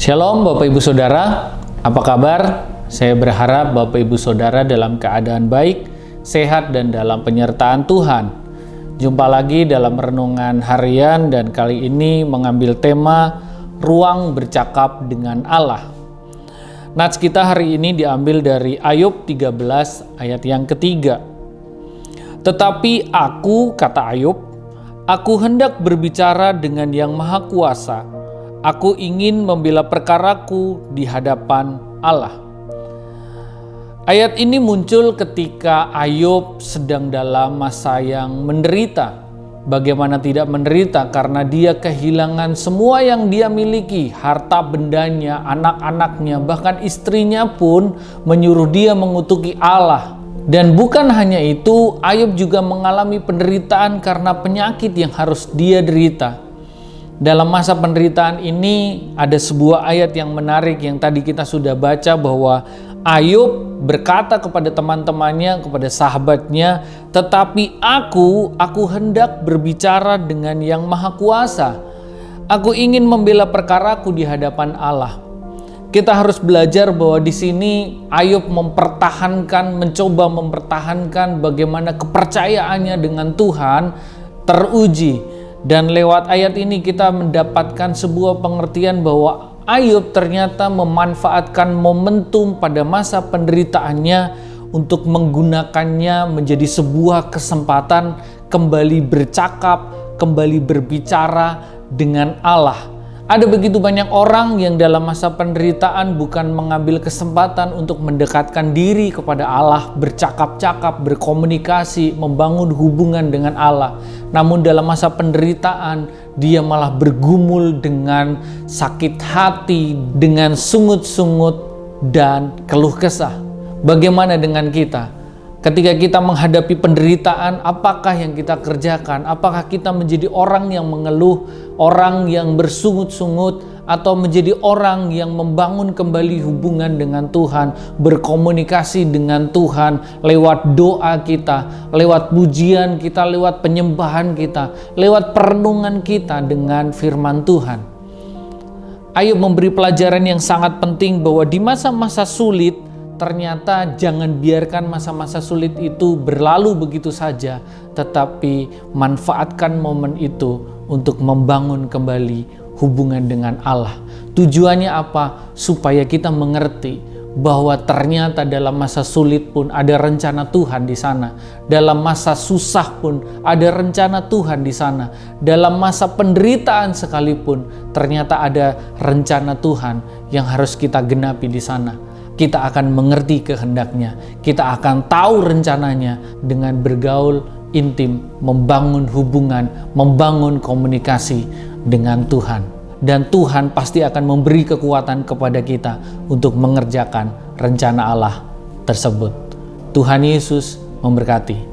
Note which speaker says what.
Speaker 1: Shalom Bapak Ibu Saudara, apa kabar? Saya berharap Bapak Ibu Saudara dalam keadaan baik, sehat dan dalam penyertaan Tuhan. Jumpa lagi dalam renungan harian dan kali ini mengambil tema Ruang Bercakap dengan Allah. Nats kita hari ini diambil dari Ayub 13 ayat yang ketiga. Tetapi aku, kata Ayub, aku hendak berbicara dengan Yang Maha Kuasa. Aku ingin membela perkaraku di hadapan Allah. Ayat ini muncul ketika Ayub sedang dalam masa yang menderita. Bagaimana tidak menderita karena dia kehilangan semua yang dia miliki, harta bendanya, anak-anaknya, bahkan istrinya pun menyuruh dia mengutuki Allah. Dan bukan hanya itu, Ayub juga mengalami penderitaan karena penyakit yang harus dia derita. Dalam masa penderitaan ini ada sebuah ayat yang menarik yang tadi kita sudah baca bahwa Ayub berkata kepada teman-temannya, kepada sahabatnya, tetapi aku hendak berbicara dengan Yang Maha Kuasa. Aku ingin membela perkaraku di hadapan Allah. Kita harus belajar bahwa di sini Ayub mencoba mempertahankan bagaimana kepercayaannya dengan Tuhan teruji. Dan lewat ayat ini kita mendapatkan sebuah pengertian bahwa Ayub ternyata memanfaatkan momentum pada masa penderitaannya untuk menggunakannya menjadi sebuah kesempatan kembali bercakap, kembali berbicara dengan Allah. Ada begitu banyak orang yang dalam masa penderitaan bukan mengambil kesempatan untuk mendekatkan diri kepada Allah, bercakap-cakap, berkomunikasi, membangun hubungan dengan Allah. Namun dalam masa penderitaan, dia malah bergumul dengan sakit hati, dengan sungut-sungut dan keluh kesah. Bagaimana dengan kita? Ketika kita menghadapi penderitaan, apakah yang kita kerjakan? Apakah kita menjadi orang yang mengeluh, orang yang bersungut-sungut, atau menjadi orang yang membangun kembali hubungan dengan Tuhan, berkomunikasi dengan Tuhan lewat doa kita, lewat pujian kita, lewat penyembahan kita, lewat perenungan kita dengan firman Tuhan. Ayub memberi pelajaran yang sangat penting bahwa di masa-masa sulit, ternyata jangan biarkan masa-masa sulit itu berlalu begitu saja, tetapi manfaatkan momen itu untuk membangun kembali hubungan dengan Allah. Tujuannya apa? Supaya kita mengerti bahwa ternyata dalam masa sulit pun ada rencana Tuhan di sana. Dalam masa susah pun ada rencana Tuhan di sana. Dalam masa penderitaan sekalipun ternyata ada rencana Tuhan yang harus kita genapi di sana. Kita akan mengerti kehendaknya, kita akan tahu rencananya dengan bergaul intim, membangun hubungan, membangun komunikasi dengan Tuhan. Dan Tuhan pasti akan memberi kekuatan kepada kita untuk mengerjakan rencana Allah tersebut. Tuhan Yesus memberkati.